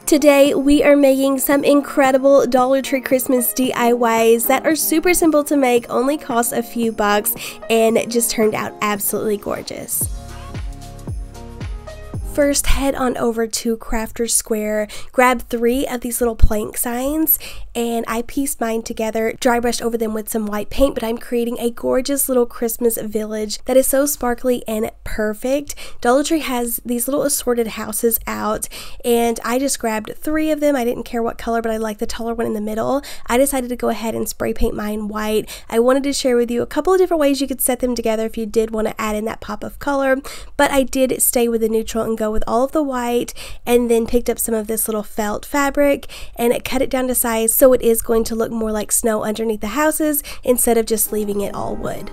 Today we are making some incredible Dollar Tree Christmas DIYs that are super simple to make, only cost a few bucks, and just turned out absolutely gorgeous. First, head on over to Crafter's Square, grab 3 of these little plank signs, and I pieced mine together, dry brushed over them with some white paint, but I'm creating a gorgeous little Christmas village that is so sparkly and perfect. Dollar Tree has these little assorted houses out, and I just grabbed 3 of them. I didn't care what color, but I like the taller one in the middle. I decided to go ahead and spray paint mine white. I wanted to share with you a couple of different ways you could set them together if you did want to add in that pop of color, but I did stay with the neutral and go with all of the white, and then picked up some of this little felt fabric and cut it down to size so it is going to look more like snow underneath the houses instead of just leaving it all wood.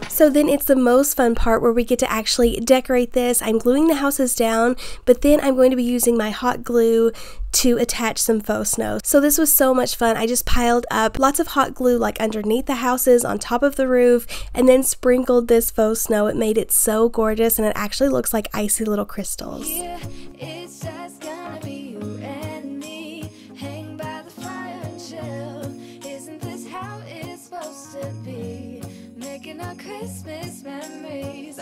So then it's the most fun part where we get to actually decorate this. I'm gluing the houses down, but then I'm going to be using my hot glue to attach some faux snow. So this was so much fun. I just piled up lots of hot glue like underneath the houses, on top of the roof, and then sprinkled this faux snow. It made it so gorgeous, and it actually looks like icy little crystals. Yeah, it's just gonna be you and me, hang by the fire and chill. Isn't this how it's supposed to be? Making our Christmas memories,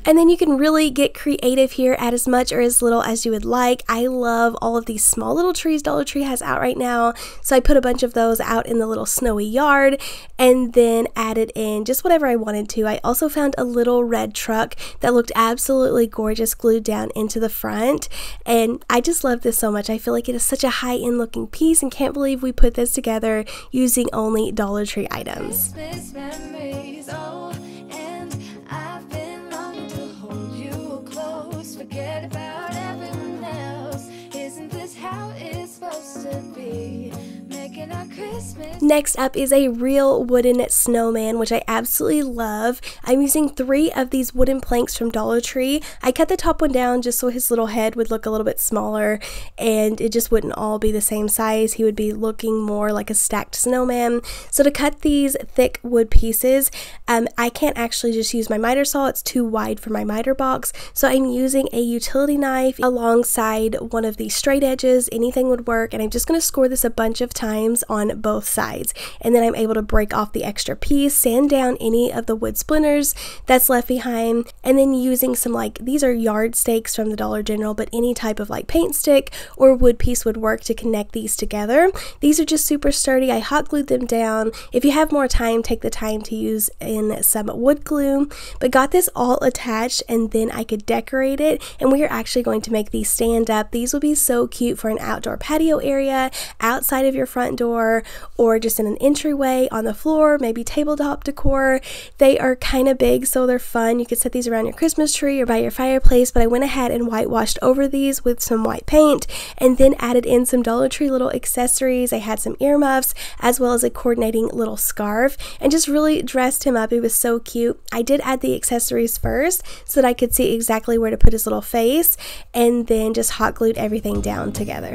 and then you can really get creative here, add as much or as little as you would like. I love all of these small little trees Dollar Tree has out right now, so I put a bunch of those out in the little snowy yard and then added in just whatever I wanted to. I also found a little red truck that looked absolutely gorgeous glued down into the front, and I just love this so much. I feel like it is such a high-end looking piece and can't believe we put this together using only Dollar Tree items. Christmas memories, and I've been longing to hold you close, forget about everyone else. Isn't this how it's supposed to be? Making our Christmas. Next up is a real wooden snowman, which I absolutely love. I'm using 3 of these wooden planks from Dollar Tree. I cut the top one down just so his little head would look a little bit smaller and it just wouldn't all be the same size. He would be looking more like a stacked snowman. So to cut these thick wood pieces, I can't actually just use my miter saw. It's too wide for my miter box. So I'm using a utility knife alongside one of these straight edges. Anything would work, and I'm just going to score this a bunch of times on both sides, and then I'm able to break off the extra piece, sand down any of the wood splinters that's left behind, and then using some, like, these are yard stakes from the Dollar General, but any type of like paint stick or wood piece would work to connect these together. These are just super sturdy. I hot glued them down. If you have more time, take the time to use in some wood glue, but got this all attached, and then I could decorate it, and we are actually going to make these stand up. These will be so cute for an outdoor patio area, outside of your front door, or just in an entryway on the floor, maybe tabletop decor. They are kind of big, so they're fun. You could set these around your Christmas tree or by your fireplace, but I went ahead and whitewashed over these with some white paint, and then added in some Dollar Tree little accessories. I had some earmuffs as well as a coordinating little scarf, and just really dressed him up. It was so cute. I did add the accessories first so that I could see exactly where to put his little face, and then just hot glued everything down together.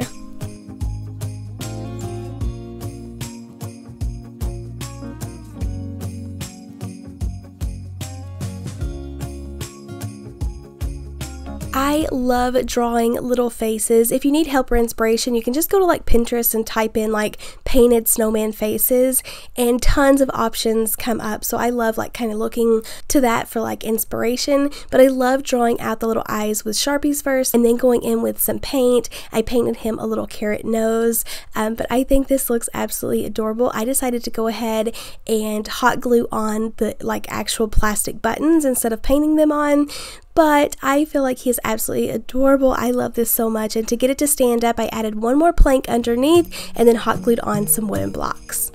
I love drawing little faces. If you need help or inspiration, you can just go to like Pinterest and type in like painted snowman faces, and tons of options come up. So I love like kind of looking to that for like inspiration, but I love drawing out the little eyes with Sharpies first and then going in with some paint. I painted him a little carrot nose, but I think this looks absolutely adorable. I decided to go ahead and hot glue on the like actual plastic buttons instead of painting them on. But I feel like he is absolutely adorable. I love this so much, and to get it to stand up, I added one more plank underneath and then hot glued on some wooden blocks.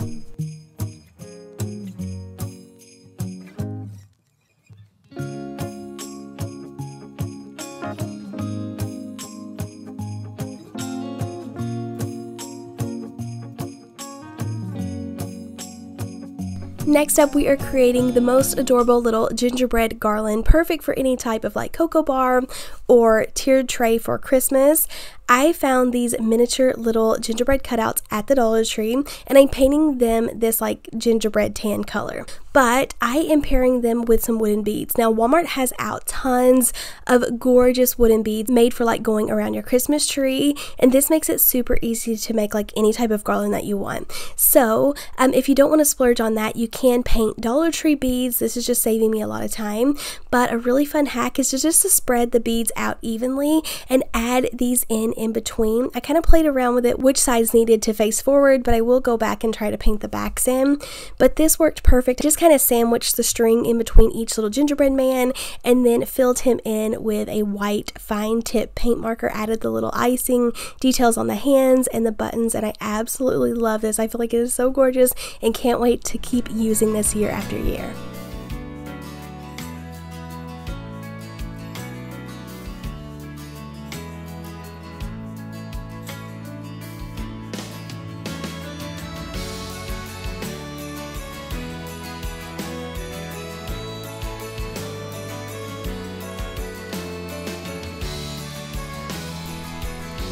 Next up, we are creating the most adorable little gingerbread garland, perfect for any type of like cocoa bar or tiered tray for Christmas, I found these miniature little gingerbread cutouts at the Dollar Tree, and I'm painting them this like gingerbread tan color. But I am pairing them with some wooden beads. Now Walmart has out tons of gorgeous wooden beads made for like going around your Christmas tree, and this makes it super easy to make like any type of garland that you want. So if you don't want to splurge on that, you can paint Dollar Tree beads. This is just saving me a lot of time, but a really fun hack is just to spread the beads out evenly and add these in between. I kind of played around with it which sides needed to face forward, but I will go back and try to paint the backs in. But this worked perfect. I just kind of sandwiched the string in between each little gingerbread man and then filled him in with a white fine tip paint marker, added the little icing details on the hands and the buttons, and I absolutely love this. I feel like it is so gorgeous and can't wait to keep using this year after year.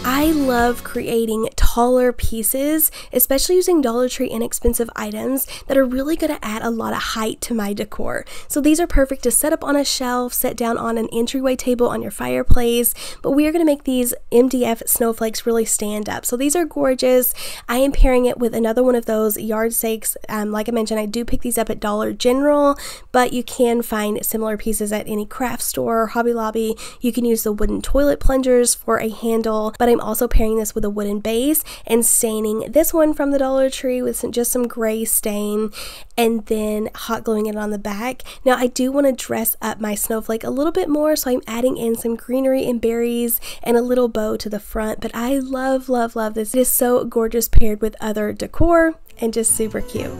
I love creating taller pieces, especially using Dollar Tree inexpensive items that are really going to add a lot of height to my decor. So these are perfect to set up on a shelf, set down on an entryway table on your fireplace, but we are going to make these MDF snowflakes really stand up. So these are gorgeous. I am pairing it with another one of those yardsticks. Like I mentioned, I do pick these up at Dollar General, but you can find similar pieces at any craft store or Hobby Lobby. You can use the wooden toilet plungers for a handle, but I'm also pairing this with a wooden base and staining this one from the Dollar Tree with just some gray stain and then hot gluing it on the back. Now I do want to dress up my snowflake a little bit more, so I'm adding in some greenery and berries and a little bow to the front, but I love, love, love this. It is so gorgeous paired with other decor and just super cute.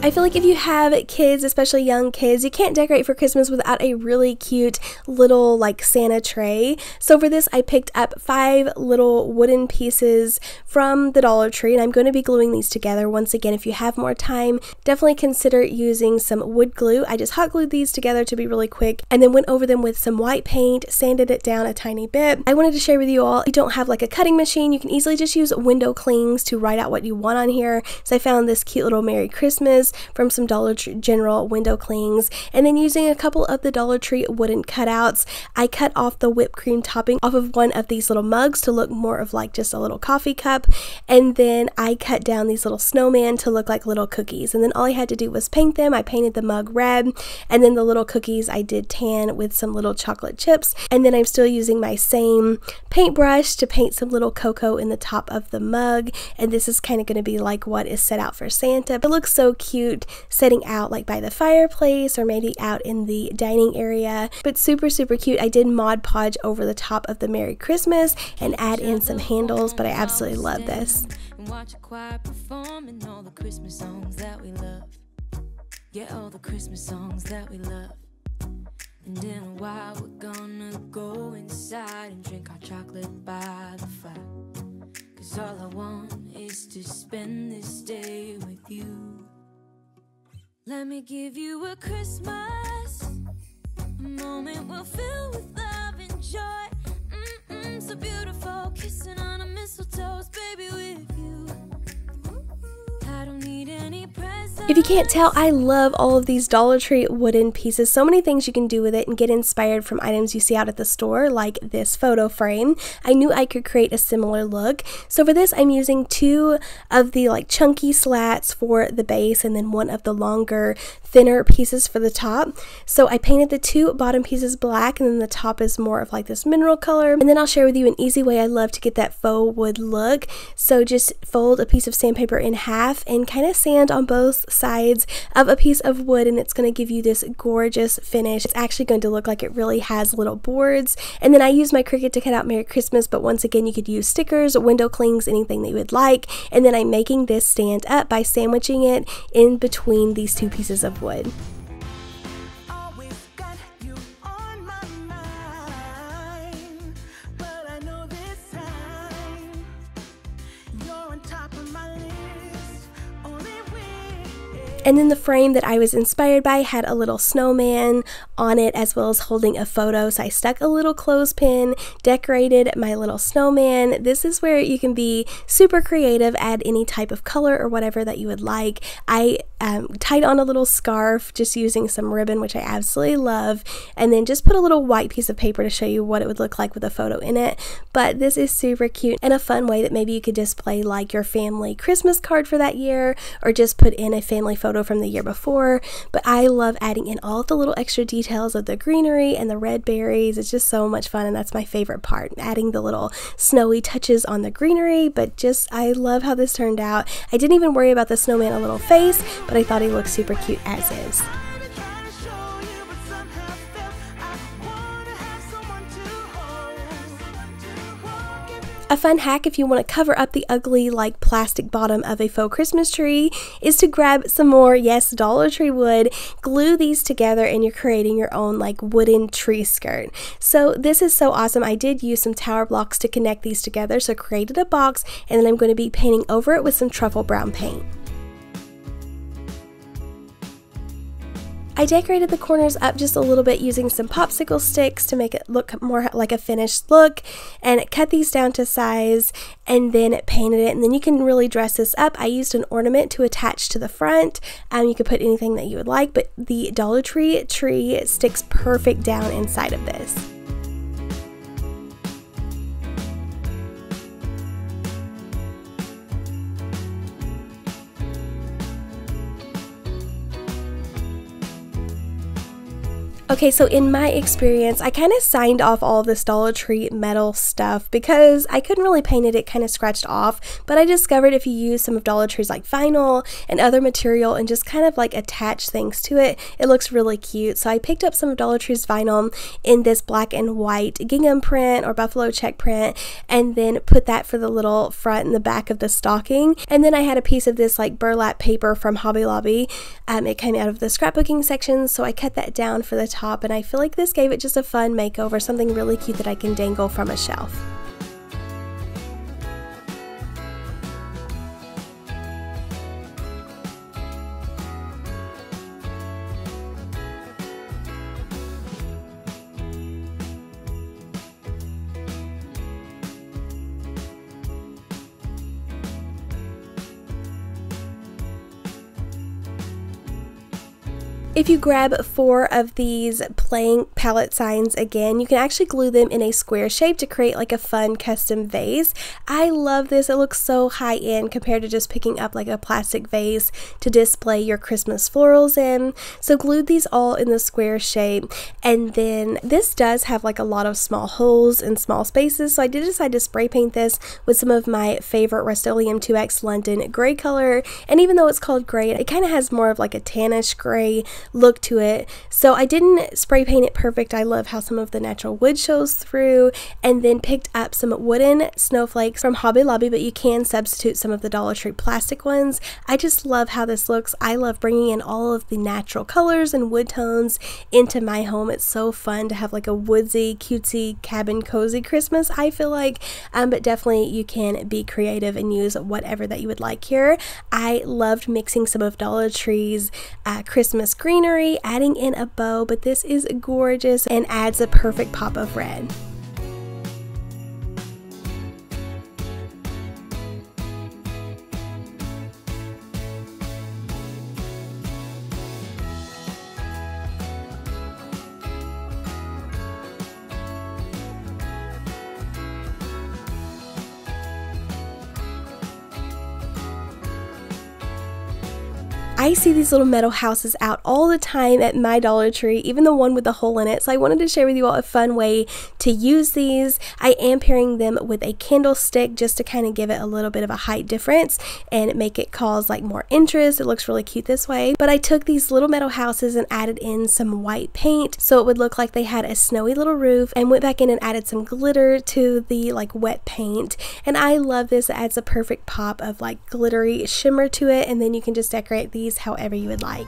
I feel like if you have kids, especially young kids, you can't decorate for Christmas without a really cute little like Santa tray. So for this, I picked up 5 little wooden pieces from the Dollar Tree, and I'm going to be gluing these together. Once again, if you have more time, definitely consider using some wood glue. I just hot glued these together to be really quick and then went over them with some white paint, sanded it down a tiny bit. I wanted to share with you all, if you don't have like a cutting machine, you can easily just use window clings to write out what you want on here. So I found this cute little Merry Christmas from some Dollar General window clings, and then using a couple of the Dollar Tree wooden cutouts, I cut off the whipped cream topping off of one of these little mugs to look more of like just a little coffee cup, and then I cut down these little snowman to look like little cookies, and then all I had to do was paint them. I painted the mug red, and then the little cookies I did tan with some little chocolate chips, and then I'm still using my same paintbrush to paint some little cocoa in the top of the mug, and this is kind of going to be like what is set out for Santa. It looks so cute setting out like by the fireplace or maybe out in the dining area, but super, super cute. I did Mod Podge over the top of the Merry Christmas and add in some handles, but I absolutely love this. Watch a choir performing all the Christmas songs that we love. Yeah, all the Christmas songs that we love. And in a while we're gonna go inside and drink our chocolate by the fire. 'Cause all I want is to spend this day with you. Let me give you a Christmas, a moment we'll fill with love and joy. So beautiful, kissing on a mistletoe, baby, with you. I don't need any presents. If you can't tell, I love all of these Dollar Tree wooden pieces. So many things you can do with it and get inspired from items you see out at the store, like this photo frame. I knew I could create a similar look. So for this, I'm using 2 of the like chunky slats for the base and then 1 of the longer, thinner pieces for the top. So I painted the 2 bottom pieces black, and then the top is more of like this mineral color. And then I'll share with you an easy way I love to get that faux wood look. So just fold a piece of sandpaper in half and kind of sand on both sides of a piece of wood, and it's going to give you this gorgeous finish. It's actually going to look like it really has little boards. And then I used my Cricut to cut out Merry Christmas, but once again, you could use stickers, window clings, anything that you would like. And then I'm making this stand up by sandwiching it in between these two pieces of wood. And then the frame that I was inspired by had a little snowman on it as well as holding a photo. So I stuck a little clothespin, decorated my little snowman. This is where you can be super creative, add any type of color or whatever that you would like. I tied on a little scarf just using some ribbon, which I absolutely love, and then just put a little white piece of paper to show you what it would look like with a photo in it. But this is super cute and a fun way that maybe you could display like your family Christmas card for that year, or just put in a family photo from the year before. But I love adding in all of the little extra details of the greenery and the red berries. It's just so much fun, and that's my favorite part, adding the little snowy touches on the greenery. But just, I love how this turned out. I didn't even worry about the snowman a little face, but I thought he looked super cute as is. A fun hack if you want to cover up the ugly like plastic bottom of a faux Christmas tree is to grab some more, yes, Dollar Tree wood, glue these together, and you're creating your own like wooden tree skirt. So this is so awesome. I did use some tower blocks to connect these together, so created a box, and then I'm going to be painting over it with some truffle brown paint. I decorated the corners up just a little bit using some popsicle sticks to make it look more like a finished look, and cut these down to size and then painted it. And then you can really dress this up. I used an ornament to attach to the front. You could put anything that you would like, but the Dollar Tree tree sticks perfect down inside of this. Okay, so in my experience, I kind of signed off all of this Dollar Tree metal stuff because I couldn't really paint it, it kind of scratched off, but I discovered if you use some of Dollar Tree's like vinyl and other material and just kind of like attach things to it, it looks really cute. So I picked up some of Dollar Tree's vinyl in this black and white gingham print or buffalo check print, and then put that for the little front and the back of the stocking. And then I had a piece of this like burlap paper from Hobby Lobby. It came out of the scrapbooking section, so I cut that down for the top, and I feel like this gave it just a fun makeover, something really cute that I can dangle from a shelf. If you grab 4 of these plain palette signs again, you can actually glue them in a square shape to create like a fun custom vase. I love this. It looks so high-end compared to just picking up like a plastic vase to display your Christmas florals in. So glued these all in the square shape, and then this does have like a lot of small holes and small spaces, so I did decide to spray paint this with some of my favorite Rust-Oleum 2X London gray color. And even though it's called gray, it kind of has more of like a tannish gray look to it, so I didn't spray paint it perfect. I love how some of the natural wood shows through, and then picked up some wooden snowflakes from Hobby Lobby, but you can substitute some of the Dollar Tree plastic ones. I just love how this looks. I love bringing in all of the natural colors and wood tones into my home. It's so fun to have like a woodsy, cutesy, cabin cozy Christmas, I feel like, but definitely you can be creative and use whatever that you would like here. I loved mixing some of Dollar Tree's Christmas greenery, adding in a bow, but this is gorgeous and adds a perfect pop of red. I I see these little metal houses out all the time at my Dollar Tree, even the one with the hole in it, so I wanted to share with you all a fun way to use these. I am pairing them with a candlestick just to kind of give it a little bit of a height difference and make it cause like more interest. It looks really cute this way. But I took these little metal houses and added in some white paint so it would look like they had a snowy little roof, and went back in and added some glitter to the like wet paint. And I love this. It adds a perfect pop of like glittery shimmer to it, and then you can just decorate these however you would like.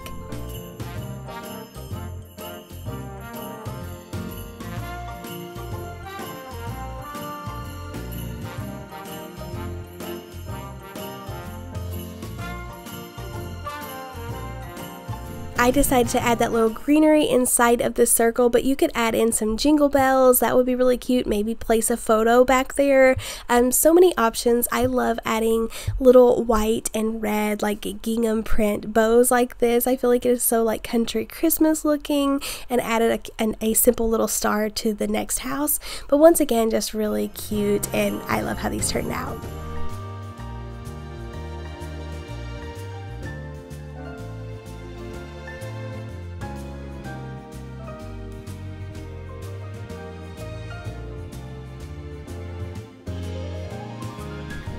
I decided to add that little greenery inside of the circle, but you could add in some jingle bells. That would be really cute. Maybe place a photo back there. So many options. I love adding little white and red like gingham print bows like this. I feel like it is so like country Christmas looking, and added a simple little star to the next house. But once again, just really cute, and I love how these turned out.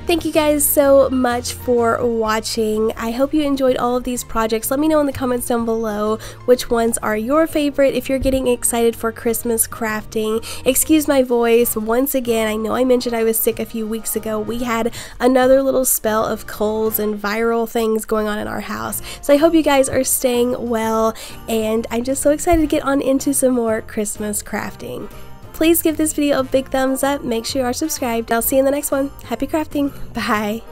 Thank you guys so much for watching. I hope you enjoyed all of these projects. Let me know in the comments down below which ones are your favorite, if you're getting excited for Christmas crafting. Excuse my voice once again. I know I mentioned I was sick a few weeks ago. We had another little spell of colds and viral things going on in our house. So I hope you guys are staying well, and I'm just so excited to get on into some more Christmas crafting. Please give this video a big thumbs up, make sure you are subscribed. I'll see you in the next one. Happy crafting. Bye.